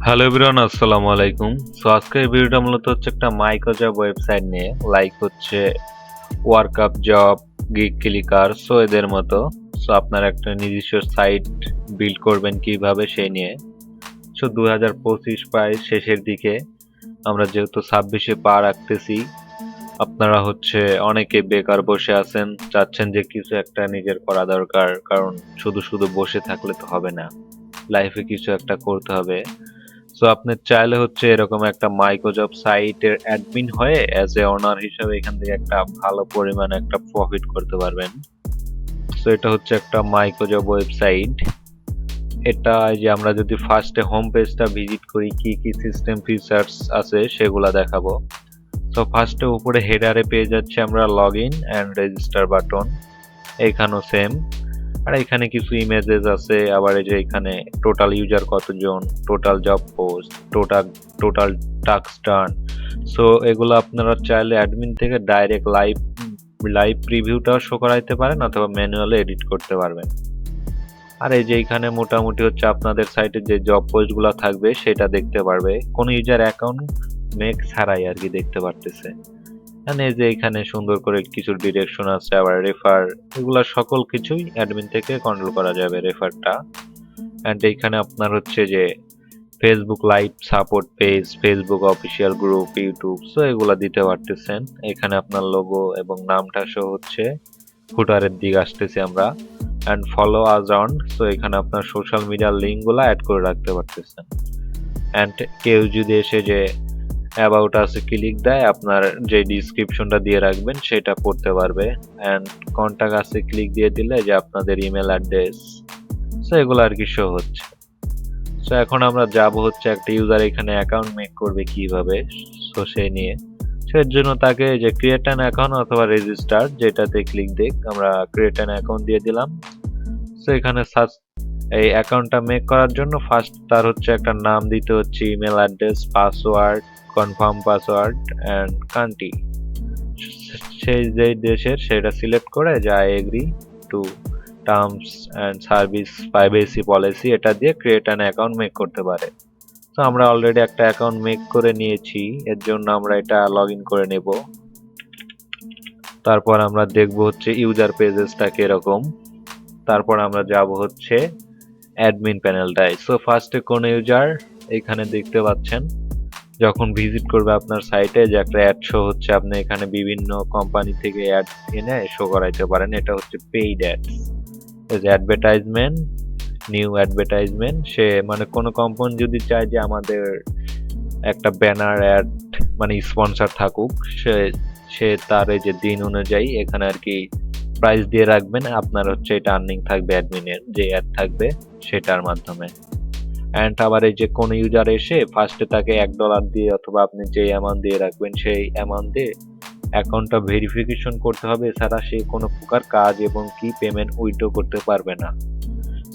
Hello everyone, আসসালামু আলাইকুম। So আজকের ভিডিওটা মূলত হচ্ছে একটা মাইক্রোজব ওয়েবসাইট নিয়ে, লাইক হচ্ছে workup job, gig clicker, so এদের মতো। সো আপনার একটা নিজস্ব সাইট বিল্ড করবেন কিভাবে সেই নিয়ে। সো 2025 প্রায় শেষের দিকে, আমরা যেহেতু 26-এ পা রাখতেছি, আপনারা হচ্ছে অনেকে বেকার বসে আছেন, চাচ্ছেন যে কিছু একটা নিজের করা দরকার, কারণ শুধু শুধু বসে থাকলে তো হবে না, লাইফে কিছু একটা করতে হবে। সো আপনি চাইলে হচ্ছে এরকম একটা মাইক্রোজব সাইটের অ্যাডমিন হয়ে অ্যাজ এ ওনার হিসেবে এখান থেকে একটা ভালো পরিমাণে একটা প্রফিট করতে পারবেন। সো এটা হচ্ছে একটা মাইক্রোজব ওয়েবসাইট। এটা যে আমরা যদি ফার্স্টে হোম পেজটা ভিজিট করি, কি কি সিস্টেম ফিচার্স আছে সেগুলা দেখাবো। সো ফার্স্টে উপরে হেডারে পেয়ে যাচ্ছে আমরা log in and register button, এখানেও সেম। আর এখানে কিছু ইমেজেস আছে, আবার এই যে এখানে টোটাল ইউজার কতজন, total job post, total total task done. So এগুলো আপনারা চাইলে অ্যাডমিন থেকে ডাইরেক্ট লাইভ লাইভ প্রিভিউটাও শো করাইতে পারেন অথবা ম্যানুয়ালি এডিট করতে পারবেন। আর এই যে এখানে মোটামুটি হচ্ছে আপনাদের সাইটে যে জব পোস্টগুলো থাকবে সেটা দেখতে পারবে, কোনো ইউজার অ্যাকাউন্ট মেক ছাড়াই আর কি দেখতে পারতেছে। মানে এই যে এখানে সুন্দর করে কিছু ডিরেকশন আছে, আবার রেফার, এগুলা সকল কিছুই অ্যাডমিন থেকে কন্ট্রোল করা যাবে রেফারটা। অ্যান্ড এইখানে আপনার হচ্ছে যে Facebook live support page, Facebook official group, YouTube, so এগুলা দিতে পারতেছেন। এখানে আপনার লোগো এবং নামটা শো হচ্ছে, ফুটারের দিকে আসতেছি আমরা। অ্যান্ড ফলো আজ অন, সো এখানে আপনার সোশ্যাল মিডিয়ার লিঙ্কগুলো অ্যাড করে রাখতে পারতেছেন। অ্যান্ড কেউ যদি এসে যে অ্যাবাউট আছে ক্লিক দেয়, আপনার যে ডিসক্রিপশনটা দিয়ে রাখবেন সেটা পড়তে পারবে। অ্যান্ড কন্টাক্ট আছে ক্লিক দিয়ে দিলে যে আপনাদের ইমেল অ্যাড্রেস, সো এগুলো আর কি শো হচ্ছে। সো এখন আমরা যাব হচ্ছে একটা ইউজার এখানে অ্যাকাউন্ট মেক করবে কিভাবে, সো সেই নিয়ে। সো এর জন্য তাকে যে ক্রিয়েট অ্যান অ্যাকাউন্ট অথবা রেজিস্টার, যেটাতে ক্লিক দিক, আমরা ক্রিয়েট অ্যান অ্যাকাউন্ট দিয়ে দিলাম। সো এখানে সার্চ, এই অ্যাকাউন্টটা মেক করার জন্য ফার্স্ট তার হচ্ছে একটা নাম দিতে হচ্ছে, email address, password, confirm password and country, সেই যেই দেশের সেটা সিলেক্ট করে যে I agree to terms and service privacy policy, এটা দিয়ে ক্রিয়েট অ্যান অ্যাকাউন্ট মেক করতে পারে। তো আমরা অলরেডি একটা অ্যাকাউন্ট মেক করে নিয়েছি, এর জন্য আমরা এটা লগ ইন করে নেব। তারপর আমরা দেখব হচ্ছে ইউজার পেজেসটা কিরকম। তারপর আমরা যাব হচ্ছে অ্যাডমিন প্যানেলটায়। সো ফার্স্টে কোন ইউজার, এখানে দেখতে পাচ্ছেন যখন ভিজিট করবে আপনার সাইটে যে একটা অ্যাড শো হচ্ছে, আপনি এখানে বিভিন্ন কোম্পানি থেকে অ্যাড এনে শো করাইতে পারেন। এটা হচ্ছে পেইড অ্যাডস, এই যে অ্যাডভার্টাইজমেন্ট, নিউ অ্যাডভার্টাইজমেন্ট। সে মানে কোনো কোম্পানি যদি চায় যে আমাদের একটা ব্যানার অ্যাড মানে স্পন্সর থাকুক, সে সে তার এই যে দিন অনুযায়ী এখানে আর কি প্রাইস দিয়ে রাখবেন, আপনার হচ্ছে এটা আর্নিং থাকবে অ্যাডমিনের যে অ্যাড থাকবে সেটার মাধ্যমে। অ্যান্ড আবার এই যে কোন ইউজার এসে ফার্স্টে তাকে $1 দিয়ে অথবা আপনি যে অ্যামাউন্ট দিয়ে রাখবেন সেই অ্যামাউন্ট দিয়ে অ্যাকাউন্টটা ভেরিফিকেশন করতে হবে, এছাড়া সে কোনো প্রকার কাজ এবং কি পেমেন্ট উইথড্র করতে পারবে না।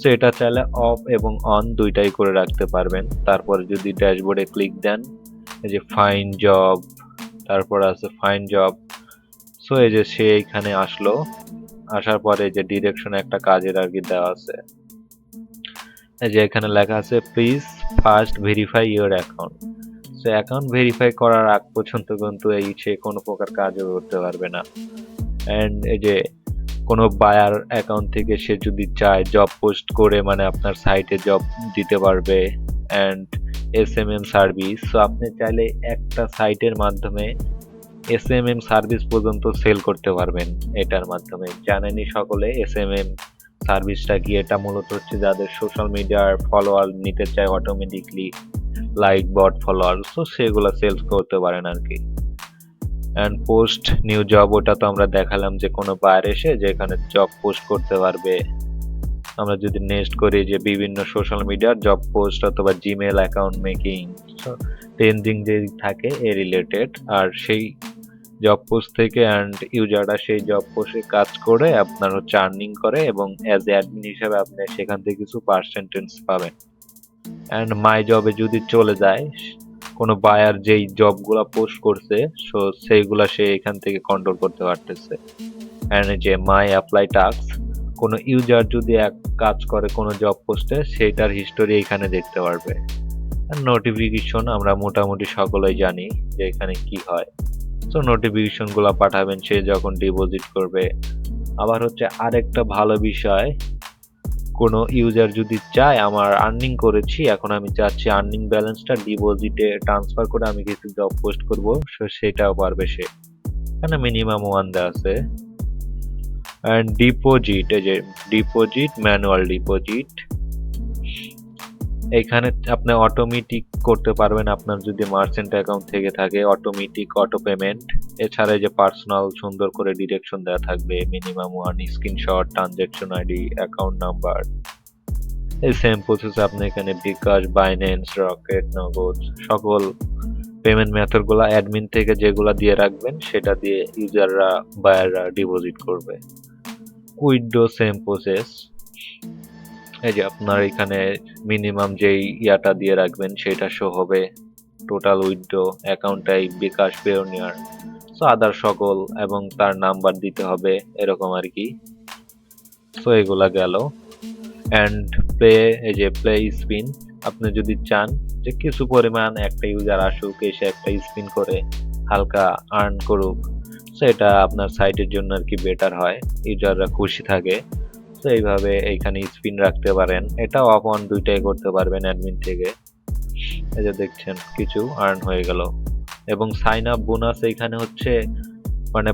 সো এটা চাইলে অফ এবং অন দুইটাই করে রাখতে পারবেন। তারপরে যদি ড্যাশবোর্ডে ক্লিক দেন, এই যে ফাইন জব, তারপর আছে ফাইন জব। সো এই যে সে এখানে আসলো, আসার পরে যে ডিরেকশনে একটা কাজের আর কি দেওয়া আছে, এই যে এখানে লেখা আছে please first verify your account. So account verify করার আগ পর্যন্ত কিন্তু এই সে কোনো প্রকার কাজও করতে পারবে না। অ্যান্ড এই যে কোনো বায়ার অ্যাকাউন্ট থেকে সে যদি চায় জব পোস্ট করে মানে আপনার সাইটে জব দিতে পারবে। অ্যান্ড এসএমএম সার্ভিস, সো আপনি চাইলে একটা সাইটের মাধ্যমে এসএমএম সার্ভিস পর্যন্ত সেল করতে পারবেন এটার মাধ্যমে। জানেনই সকলে এসএমএম সার্ভিসটা কি, এটা মূলত হচ্ছে যাদের সোশ্যাল মিডিয়ার ফলোয়ার নিতে চায় অটোমেটিকলি, লাইক বট ফলোয়ার, সো সেগুলো সেলস করতে পারেন আর কি। অ্যান্ড পোস্ট নিউ জব, ওটা তো আমরা দেখালাম যে কোনো বায়ার এসে যে এখানে জব পোস্ট করতে পারবে। আমরা যদি নেক্সট করি যে বিভিন্ন সোশ্যাল মিডিয়ার জব পোস্ট অথবা জিমেল অ্যাকাউন্ট মেকিং, ট্রেন্ডিং যে থাকে এ রিলেটেড, আর সেই জব পোস্ট থেকে অ্যান্ড ইউজাররা সেই জব পোস্টে কাজ করে আপনার হচ্ছে আর্নিং করে এবং অ্যাজ এ অ্যাডমিন হিসেবে আপনি সেখান থেকে কিছু পার্সেন্টেজ পাবেন। অ্যান্ড মাই জবে যদি চলে যায়, কোনো বায়ার যেই জবগুলা পোস্ট করছে সো সেইগুলা সে এখান থেকে কন্ট্রোল করতে পারতেছে। অ্যান্ড যে মাই অ্যাপ্লাই টাস্ক, কোনো ইউজার যদি এক কাজ করে কোনো জব পোস্টে, সেইটার হিস্টোরি এখানে দেখতে পারবে। নোটিফিকেশন আমরা মোটামুটি সকলেই জানি যে এখানে কি হয়। সো নোটিফিকেশন গুলা পাঠাবেন সে যখন ডিপোজিট করবে। আবার হচ্ছে আরেকটা ভালো বিষয়, কোনো ইউজার যদি চায় আমার আর্নিং করেছি, এখন আমি চাচ্ছি আর্নিং ব্যালেন্সটা ডিপোজিটে ট্রান্সফার করে আমি কিছু জব পোস্ট করব, সেটাও পারবে সে। এখানে মিনিমাম 1 দেওয়া আছে। অ্যান্ড ডিপোজিট, এই যে ডিপোজিট, ম্যানুয়াল ডিপোজিট, এখানে আপনি অটোমেটিক করতে পারবেন আপনার যদি মার্চেন্ট অ্যাকাউন্ট থেকে থাকে, অটোমেটিক অটো পেমেন্ট। এছাড়া যে পার্সোনাল সুন্দর করে ডিরেকশন দেওয়া থাকবে, minimum 1 screenshot, transaction ID, account number. এই সেম প্রসেস আপনি এখানে বিকাশ, বাইন্যান্স, রকেট, নগদ সকল পেমেন্ট মেথড গুলা অ্যাডমিন থেকে যেগুলা দিয়ে রাখবেন সেটা দিয়ে ইউজাররা, বায়াররা ডিপোজিট করবে। Withdraw same process. এই যে আপনার এখানে মিনিমাম যেই ইয়াটা দিয়ে রাখবেন সেটা শো হবে, টোটাল উইথড্র, অ্যাকাউন্ট টাইপ, বিকাশ, পেওনিয়ার, সো আদার সকল, এবং তার নাম্বার দিতে হবে এরকম আর কি। সো এগুলা গেল। অ্যান্ড প্লে, এই যে প্লে স্পিন, আপনি যদি চান যে কিছু পরিমাণ একটা ইউজার আসুক, এসে একটা স্পিন করে হালকা আর্ন করুক, সো এটা আপনার সাইটের জন্য আর কি বেটার হয়, ইউজাররা খুশি থাকে। তো এইভাবে এইখানে স্পিন রাখতে পারেন, এটা অফ অন দুইটাই করতে পারবেন অ্যাডমিন থেকে। এই যে দেখছেন কিছু আর্ন হয়ে গেল। এবং সাইন আপ বোনাস এইখানে হচ্ছে মানে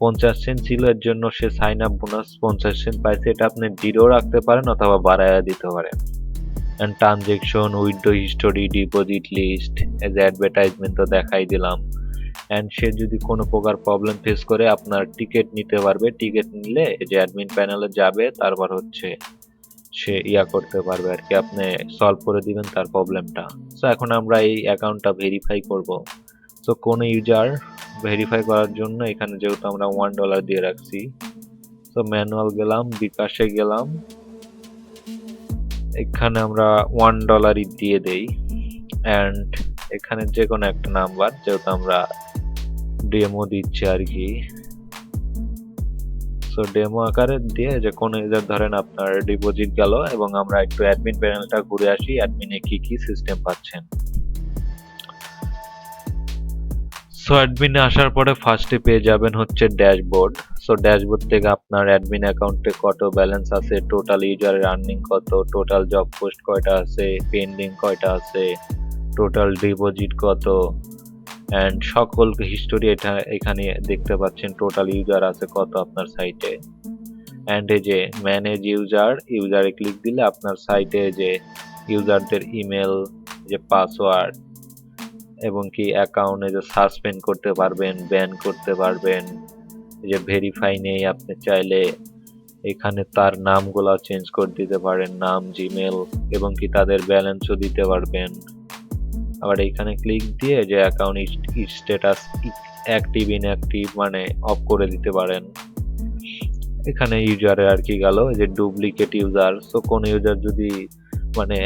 50 সেন্ট ছিল, এর জন্য সে সাইন আপ বোনাস 50 সেন্ট পাইছে। এটা আপনি জিরো রাখতে পারেন অথবা বাড়ায়া দিতে পারেন। And transaction, withdraw history, deposit list, এই যে অ্যাডভার্টাইজমেন্ট তো দেখাই দিলাম। এন্ড সে যদি কোনো প্রকার প্রবলেম ফেস করে আপনার টিকেট নিতে পারবে, টিকেট নিলে এই যে অ্যাডমিন প্যানেলে যাবে, তারপর হচ্ছে সে ইয়া করতে পারবে আর কি, আপনি সলভ করে দিবেন তার প্রবলেমটা। সো এখন আমরা এই অ্যাকাউন্টটা ভেরিফাই করব। সো কোন ইউজার ভেরিফাই করার জন্য এখানে যেহেতু আমরা $1 দিয়ে রাখছি, সো ম্যানুয়াল গেলাম, বিকাশে গেলাম, এখানে আমরা $1 দিয়ে দেই। অ্যান্ড এখানে যে কোনো একটা নাম্বার, যেহেতু আমরা ডেমো দিচ্ছি আর কি, সো ডেমো আকারে দিয়ে যে কোনো ইউজার ধরেন আপনার ডিপোজিট গেল, এবং আমরা একটু অ্যাডমিন প্যানেলটা ঘুরে আসি, অ্যাডমিনে কি কি সিস্টেম পাচ্ছেন। সো অ্যাডমিনে আসার পরে ফার্স্টে পেয়ে যাবেন হচ্ছে ড্যাশবোর্ড। সো ড্যাশবোর্ড থেকে আপনার অ্যাডমিন অ্যাকাউন্টে কত ব্যালেন্স আছে, টোটাল ইউজারের আর্নিং কত, টোটাল জব পোস্ট কয়টা আছে, পেন্ডিং কয়টা আছে, টোটাল ডিপোজিট কত, অ্যান্ড সকল হিস্টোরি এটা এখানে দেখতে পাচ্ছেন, টোটাল ইউজার আছে কত আপনার সাইটে। অ্যান্ড এই যে ম্যানেজ ইউজার, ইউজারে ক্লিক দিলে আপনার সাইটে যে ইউজারদের ইমেল, যে পাসওয়ার্ড, এবং কি অ্যাকাউন্টে যে সাসপেন্ড করতে পারবেন, ব্যান করতে পারবেন। যে ভেরিফাই নেই, আপনি চাইলে এখানে তার নামগুলো চেঞ্জ করে দিতে পারেন, নাম, জিমেল, এবং কি তাদের ব্যালেন্সও দিতে পারবেন। আবার এখানে ক্লিক দিয়ে যে অ্যাকাউন্ট স্ট্যাটাস অ্যাক্টিভ, ইনঅ্যাক্টিভ মানে অফ করে দিতে পারেন। এখানে ইউজারে আর কি গেল, যে ডুপ্লিকেট ইউজার, সো কোন ইউজার যদি মানে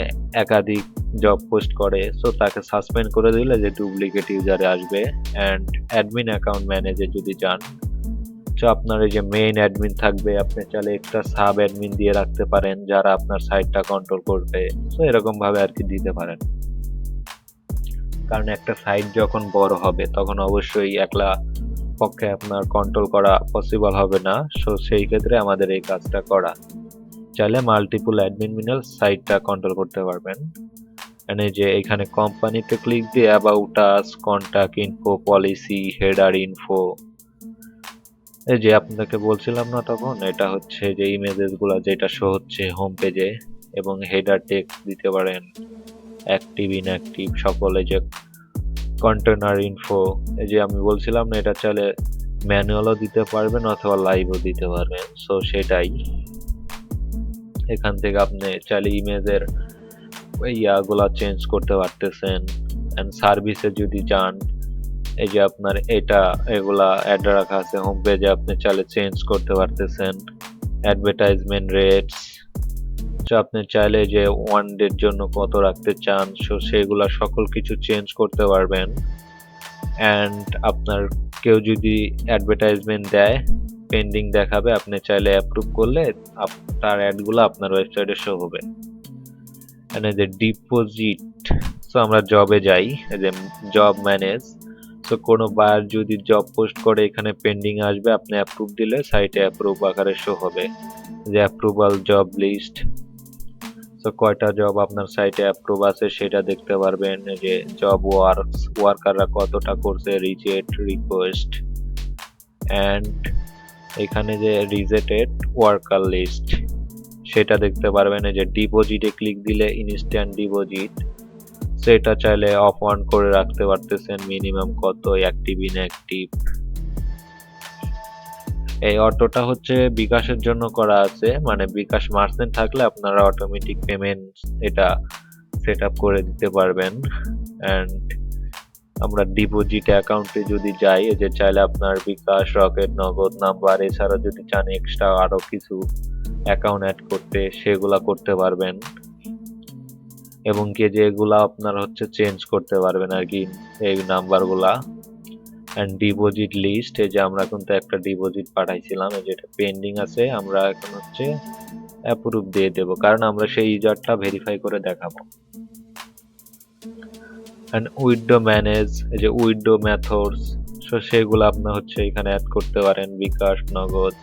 একাধিক জব পোস্ট করে, সো তাকে সাসপেন্ড করে দিলে যে ডুপ্লিকেট ইউজারে আসবে। অ্যান্ড অ্যাডমিন অ্যাকাউন্ট ম্যানেজে যদি যান, সো আপনার এই যে মেইন অ্যাডমিন থাকবে, আপনি চাইলে একটা সাব অ্যাডমিন দিয়ে রাখতে পারেন যারা আপনার সাইটটা কন্ট্রোল করবে। সো এরকম ভাবে আর কি দিতে পারেন, কারণ একটা সাইট যখন বড় হবে তখন অবশ্যই একলা পক্ষে আপনার কন্ট্রোল করা পসিবল হবে না। সো সেই ক্ষেত্রে আমাদের এই কাজটা করা, চাইলে মাল্টিপল অ্যাডমিন মিনাল সাইটটা কন্ট্রোল করতে পারবেন। মানে যে এখানে কোম্পানিতে ক্লিক দিয়ে about us, contact info, policy, header info, এই যে আপনাকে বলছিলাম না তখন, এটা হচ্ছে যে ইমেজেস গুলা যেটা শো হচ্ছে হোম পেজে, এবং হেডার টেক্সট দিতে পারেন, অ্যাক্টিভ, ইনঅ্যাক্টিভ সকলে, যে কন্টেনার ইনফো, এই যে আমি বলছিলাম না, এটা চাইলে ম্যানুয়ালও দিতে পারবেন অথবা লাইভও দিতে পারবেন। সো সেটাই, এখান থেকে আপনি চাইলে ইমেজের ইয়াগুলা চেঞ্জ করতে পারতেছেন। এন্ড সার্ভিসে যদি যান, এই যে আপনার এটা এগুলা অ্যাড রাখা আছে হোম পেজে, আপনি চাইলে চেঞ্জ করতে পারতেছেন। অ্যাডভার্টাইজমেন্ট রেটস, আপনি চাইলে যে ওয়ান ডের জন্য কত রাখতে চান, সো সেগুলা সকল কিছু চেঞ্জ করতে পারবেন। অ্যান্ড আপনার কেউ যদি অ্যাডভার্টাইজমেন্ট দেয়, পেন্ডিং দেখাবে, আপনি চাইলে অ্যাপ্রুভ করলে তার অ্যাডগুলো আপনার ওয়েবসাইটে শো হবে। এখানে যে ডিপোজিট, সো সো আমরা জবে যাই, এই যে জব ম্যানেজ। সো কোনো বায়ার যদি জব পোস্ট করে এখানে পেন্ডিং আসবে, আপনি অ্যাপ্রুভ দিলে সাইটে অ্যাপ্রুভ আকারে শো হবে যে অ্যাপ্রুভাল জব লিস্ট। সো কয়টা জব আপনার সাইটে অ্যাপ্রুভ আছে সেটা দেখতে পারবেন, এই যে জব ওয়ার্কাররা কতটা করছে রিজেক্ট রিকোয়েস্ট, অ্যান্ড এখানে যে রিজেক্টেড ওয়ার্কার লিস্ট সেটা দেখতে পারবেন। এই যে ডিপোজিটে ক্লিক দিলে ইনস্ট্যান্ট ডিপোজিট, সেটা চাইলে অফ অন করে রাখতে পারতেছেন, মিনিমাম কত অ্যাক্টিভ ইনঅ্যাক্টিভ। এই অটোটা হচ্ছে বিকাশের জন্য করা আছে, মানে বিকাশ মার্চেন্ট থাকলে আপনারা অটোমেটিক পেমেন্ট এটা সেট আপ করে দিতে পারবেন। অ্যান্ড আমরা ডিপোজিট অ্যাকাউন্টে যদি যাই, এই যে চাইলে আপনার বিকাশ, রকেট, নগদ নাম্বার এছাড়া যদি চান এক্সট্রা আরো কিছু অ্যাকাউন্ট অ্যাড করতে সেগুলা করতে পারবেন, এবং কি যেগুলা আপনার হচ্ছে চেঞ্জ করতে পারবেন আর কি এই নাম্বারগুলা। অ্যান্ড ডিপোজিট লিস্ট, এই যে আমরা কিন্তু একটা ডিপোজিট পাঠাইছিলাম, এই যেটা পেন্ডিং আছে, আমরা এখন হচ্ছে অ্যাপ্রুভ দিয়ে দেব, কারণ আমরা সেই ইউজারটা ভেরিফাই করে দেখাবো। অ্যান্ড উইথড্র ম্যানেজ, এই যে উইথড্র মেথডস, সো সেগুলো আপনি হচ্ছে এখানে অ্যাড করতে পারেন, বিকাশ, নগদ।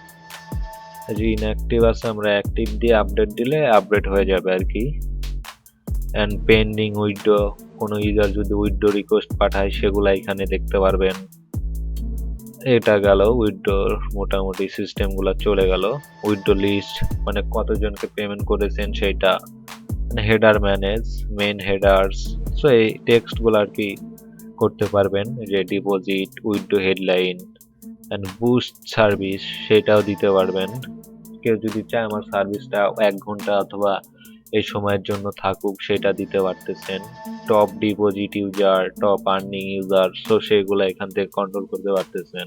এই যে ইনঅ্যাক্টিভ আছে, আমরা অ্যাক্টিভ দিয়ে আপডেট দিলে আপডেট হয়ে যাবে আর কি। অ্যান্ড পেন্ডিং উইথড্র, কোনো ইউজার যদি উইথড্র রিকোয়েস্ট পাঠায় সেগুলো এখানে দেখতে পারবেন। এটা গেল উইথড্র, মোটামুটি সিস্টেমগুলো চলে গেল। উইথড্র লিস্ট মানে কতজনকে পেমেন্ট করেছেন সেইটা। Header manage, main headers, so এই টেক্সটগুলো আর কি করতে পারবেন, যে deposit, withdraw headline, and boost service সেটাও দিতে পারবেন। কেউ যদি চায় আমার সার্ভিসটা 1 ঘন্টা অথবা এই সময়ের জন্য থাকুক সেটা দিতে পারতেছেন। Top deposit user, top earning user, so সেগুলো এখান থেকে কন্ট্রোল করতে পারতেছেন।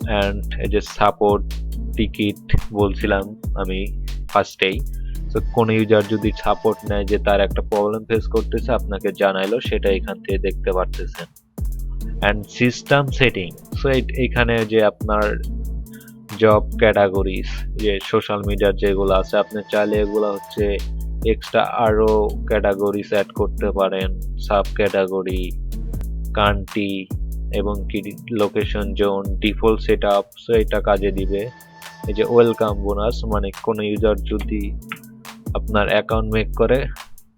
অ্যান্ড এই যে সাপোর্ট টিকিট বলছিলাম আমি ফার্স্টেই, তো কোন ইউজার যদি সাপোর্ট নেয় যে তার একটা প্রবলেম ফেস করতেছে, আপনাকে জানাইলো, সেটা এখান থেকে দেখতে পারতেছেন। অ্যান্ড সিস্টেম সেটিং, সো এখানে যে আপনার জব ক্যাটাগরিজ, যে সোশ্যাল মিডিয়ার যেগুলো আছে, আপনি চাইলে এগুলো হচ্ছে এক্সট্রা আরো ক্যাটাগরিজ অ্যাড করতে পারেন, সাব ক্যাটাগরি, কান্ট্রি, এবং কি location zone, default setup, so এটা কাজে দিবে। এই যে ওয়েলকাম বোনাস, মানে কোনো ইউজার যদি আপনার অ্যাকাউন্ট মেক করে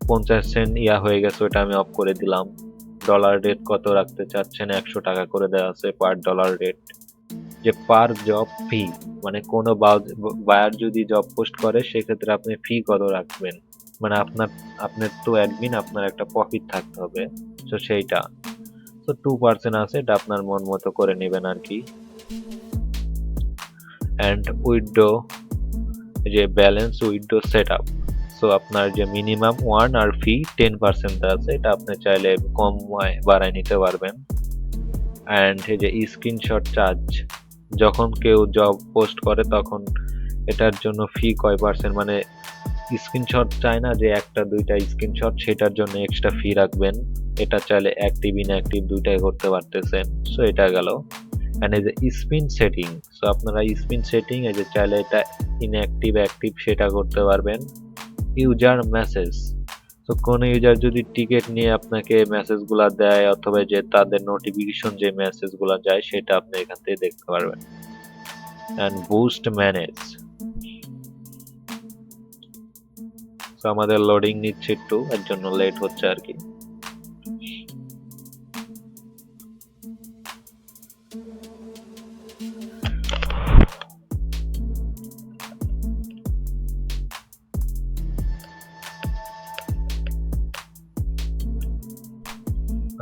50 সেন্ট হয়ে গেছে, ওটা আমি অফ করে দিলাম। ডলার রেট কত রাখতে চাচ্ছেন, 100 টাকা করে দেওয়া আছে পার ডলার রেট। যে পার জব ফি, মানে কোনো বায়ার যদি জব পোস্ট করে সেক্ষেত্রে আপনি ফি কত রাখবেন, মানে আপনার তো অ্যাডমিন, আপনার একটা প্রফিট থাকতে হবে, তো সেইটা তো 2% আছে, এটা আপনার মন মতো করে নেবেন আর কি। অ্যান্ড উইথড্র, যে ব্যালেন্স উইথড্র সেটআপ, সো আপনার যে মিনিমাম ওয়ান আর ফি 10% আছে, এটা আপনি চাইলে কম বাড়ায় নিতে পারবেন। অ্যান্ড এই যে স্ক্রিনশট চার্জ, যখন কেউ জব পোস্ট করে তখন এটার জন্য ফি কয় পার্সেন্ট, মানে স্ক্রিনশট চায় না যে একটা দুইটা স্ক্রিনশট, সেটার জন্য এক্সট্রা ফি রাখবেন। এটা চাইলে অ্যাক্টিভ ইনঅ্যাক্টিভ দুইটাই করতে পারতেছেন, সো এটা গেল। অ্যান্ড এই যে স্পিন সেটিং, সো আপনারা স্পিন সেটিং, এই যে চাইলে এটা ইনঅ্যাক্টিভ অ্যাক্টিভ সেটা করতে পারবেন। ইউজার মেসেজ, তো কোনো ইউজার যদি টিকেট নিয়ে আপনাকে মেসেজগুলো দেয় অথবা যে তাদের নোটিফিকেশন যে মেসেজগুলো যায় সেটা আপনি এখান থেকে দেখতে পারবেন। অ্যান্ড বুস্ট ম্যানেজ, তো আমাদের লোডিং নিচ্ছে একটু, এর জন্য লেট হচ্ছে আর কি।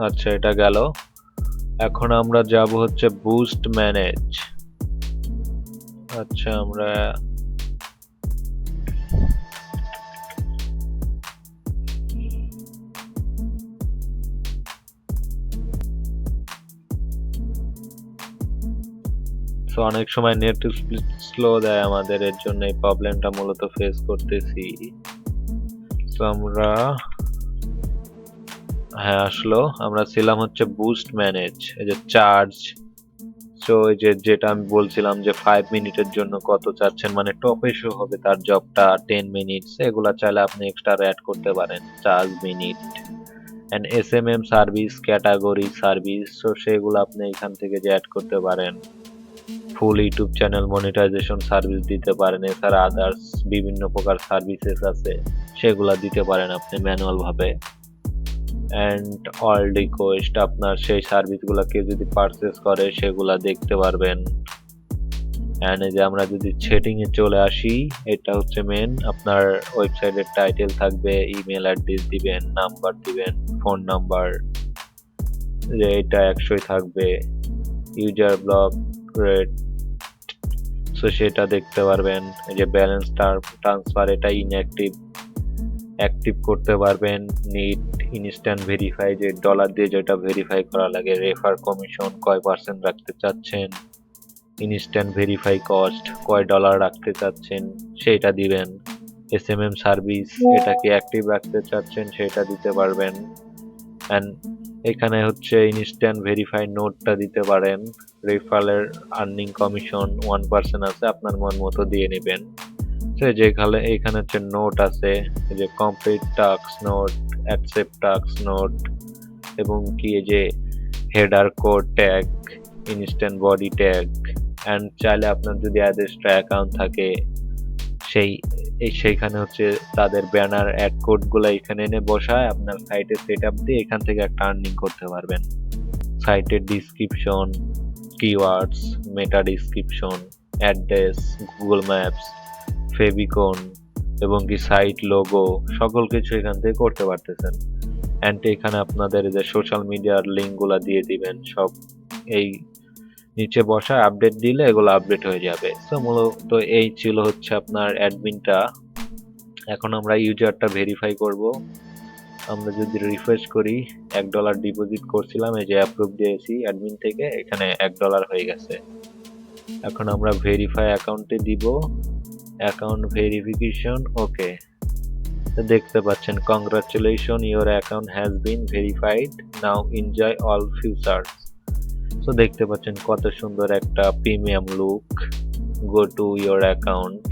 আচ্ছা, এটা গেল। এখন আমরা যাব হচ্ছে বুস্ট ম্যানেজ। আচ্ছা, আমরা অনেক সময় নেট স্লো দেয় আমাদের, এর জন্য এই প্রবলেমটা মূলত ফেস করতেছি। তো আমরা হ্যাঁ আসলো, আমরা ছিলাম হচ্ছে বুস্ট ম্যানেজ, এই যে চার্জ, সো সো যেটা আমি বলছিলাম যে 5 মিনিটের জন্য কত চাচ্ছেন, মানে টপে শো হবে তার জবটা 10 মিনিটস, এগুলা চাইলে আপনি এক্সট্রা অ্যাড করতে পারেন 4 minute. And SMM service, category service, so সেগুলো আপনি এখান থেকে যে অ্যাড করতে পারেন। Full YouTube channel monetization service দিতে পারেন, এছাড়া আদার্স বিভিন্ন প্রকার সার্ভিসেস আছে সেগুলা দিতে পারেন আপনি ম্যানুয়াল ভাবে। অ্যান্ড অল রিকোয়েস্ট, আপনার সেই সার্ভিসগুলো কেউ যদি পারচেস করে সেগুলা দেখতে পারবেন। অ্যান্ড এই যে আমরা যদি সেটিং এ চলে আসি, এটা হচ্ছে মেন, আপনার ওয়েবসাইটের টাইটেল থাকবে, ইমেল অ্যাড্রেস দিবেন, নাম্বার দিবেন, ফোন নাম্বার, যে এটা 100 থাকবে, ইউজার ব্লক রেট, সো সেটা দেখতে পারবেন। এই যে ব্যালেন্স ট্রান্সফার, এটা ইনঅ্যাক্টিভ, অ্যাক্টিভ করতে পারবেন। নিট ইনস্ট্যান্ট ভেরিফাই, যে ডলার দিয়ে যেটা ভেরিফাই করা লাগে। রেফার কমিশন কয় % রাখতে চাচ্ছেন, ইনস্ট্যান্ট ভেরিফাই কস্ট কয় ডলার রাখতে চাচ্ছেন সেইটা দিবেন। এসএমএম সার্ভিস, এটা কি অ্যাক্টিভ রাখতে চাচ্ছেন সেটা দিতে পারবেন। অ্যান্ড এখানে হচ্ছে ইনস্ট্যান্ট ভেরিফাই নোটটা দিতে পারেন। রেফারের আর্নিং কমিশন 1% আছে, আপনার মন মতো দিয়ে নেবেন। যেখানে এখানে হচ্ছে নোট আছে, যে complete task note, accept task note, এবং কি যে header code tag, instant body tag. And চাইলে আপনার যদি অ্যাডেস্ট্রা অ্যাকাউন্ট থাকে সেইখানে হচ্ছে তাদের ব্যানার অ্যাড কোড গুলা এখানে এনে বসায় আপনার সাইটে সেট আপ দিয়ে এখান থেকে একটা আর্নিং করতে পারবেন। সাইটের description, keywords, meta description, address, Google maps, favicon, এবং কি সাইট লোগো, সকল কিছু এখান থেকে করতে পারতেছেন। অ্যান্ড এখানে আপনাদের যে সোশ্যাল মিডিয়ার লিঙ্ক গুলা দিয়ে দিবেন সব, এই নিচে বসা আপডেট দিলে এগুলো আপডেট হয়ে যাবে। তো মূলত এই ছিল হচ্ছে আপনার অ্যাডমিনটা। এখন আমরা ইউজারটা ভেরিফাই করব। আমরা যদি রিফ্রেশ করি, $1 ডিপোজিট করছিলাম, এই যে অ্যাপ্রুভ দিয়েছি অ্যাডমিন থেকে, এখানে $1 হয়ে গেছে। এখন আমরা ভেরিফাই অ্যাকাউন্টে দিব, অ্যাকাউন্ট ভেরিফিকেশন, ওকে। দেখতে পাচ্ছেন congratulation, your account has been verified, now enjoy all features. তো দেখতে পাচ্ছেন কত সুন্দর একটা premium look. Go to your account.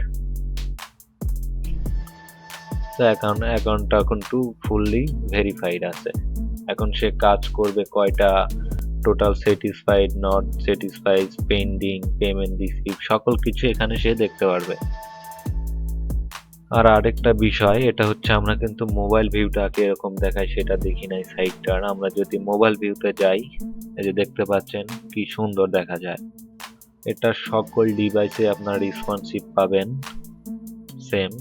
তো অ্যাকাউন্টটা এখন ফুললি ভেরিফাইড আছে। এখন সে কাজ করবে কয়টা, total satisfied, not satisfied, pending, payment receive, সকল কিছু এখানে সে দেখতে পারবে। আর আরেকটা বিষয়, এটা হচ্ছে আমরা কিন্তু মোবাইল ভিউটা কিরকম দেখায় সেটা দেখি নাই সাইটটার। আমরা যদি মোবাইল ভিউতে যাই, এই যে দেখতে পাচ্ছেন কি সুন্দর দেখা যায়। এটা সকল ডিভাইসে আপনার রেসপন্সিভ পাবেন সেম,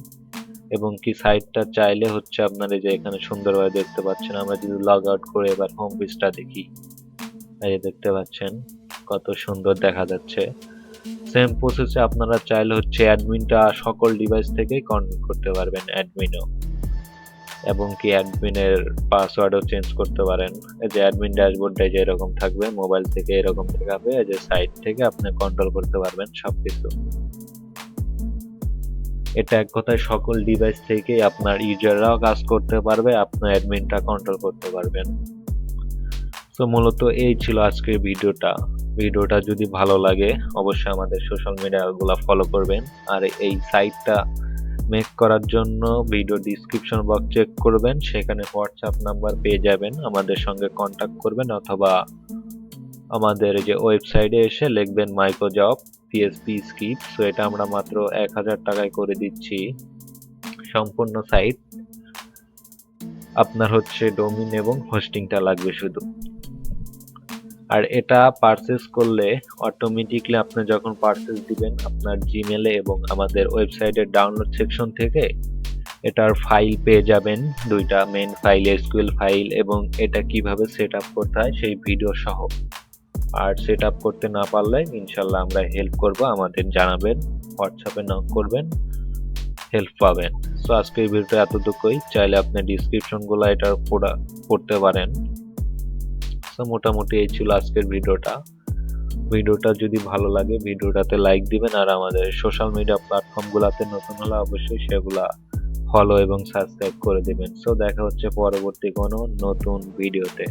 এবং কি সাইটটা চাইলে হচ্ছে আপনার এই যে এখানে সুন্দরভাবে দেখতে পাচ্ছেন। আমরা যদি লগ আউট করে এবার হোম পেজটা দেখি, এই যে দেখতে পাচ্ছেন কত সুন্দর দেখা যাচ্ছে। সেম প্রসেসে আপনারা চাইলে হচ্ছে অ্যাডমিনটা সকল ডিভাইস থেকেই কন্ট্রোল করতে পারবেন, অ্যাডমিনও, এবং কি অ্যাডমিনের পাসওয়ার্ডও চেঞ্জ করতে পারেন। এই যে অ্যাডমিন ড্যাশবোর্ডটা যে এরকম থাকবে, মোবাইল থেকে এরকম দেখাবে, এই যে সাইট থেকে আপনি কন্ট্রোল করতে পারবেন সবকিছু। এটা এক কথায় সকল ডিভাইস থেকে আপনার ইউজাররাও কাজ করতে পারবে, আপনার অ্যাডমিনটা কন্ট্রোল করতে পারবেন। তো মূলত এই ছিল আজকের ভিডিওটা যদি ভালো লাগে অবশ্যই আমাদের সোশ্যাল মিডিয়াগুলো ফলো করবেন। আর এই সাইটটা মেক করার জন্য ভিডিও ডিসক্রিপশন বক্স চেক করবেন, সেখানে হোয়াটসঅ্যাপ নাম্বার পেয়ে যাবেন, আমাদের সঙ্গে কন্ট্যাক্ট করবেন, অথবা আমাদের যে ওয়েবসাইটে এসে লিখবেন মাইক্রোজব পিএসপি স্কিপ। সো এটা আমরা মাত্র 1000 টাকায় করে দিচ্ছি সম্পূর্ণ সাইট। আপনার হচ্ছে ডোমিন এবং হোস্টিংটা লাগবে শুধু। আর এটা পারচেজ করলে অটোমেটিকলি আপনি যখন পারচেজ দিবেন আপনার জিমেলে এবং আমাদের ওয়েবসাইটের ডাউনলোড সেকশন থেকে এটার ফাইল পেয়ে যাবেন, দুইটা মেইন ফাইল, এসকিউএল ফাইল, এবং এটা কিভাবে সেট আপ করতে হয় সেই ভিডিও সহ। আর সেট আপ করতে না পারলে ইনশাল্লাহ আমরা হেল্প করব, আমাদের জানাবেন, হোয়াটসঅ্যাপে নক করবেন, হেল্প পাবেন। সো আজকের ভিডিওটা এতটুকুই, চাইলে আপনি ডিসক্রিপশনগুলো এটার পড়তে পারেন। সো মোটামুটি এই ছিল আজকের ভিডিওটা যদি ভালো লাগে ভিডিওটাতে লাইক দিবেন, আর আমাদের সোশ্যাল মিডিয়া প্ল্যাটফর্মগুলোতে নতুন হলে অবশ্যই সেগুলা ফলো এবং সাবস্ক্রাইব করে দিবেন। সো দেখা হচ্ছে পরবর্তী কোনো নতুন ভিডিওতে।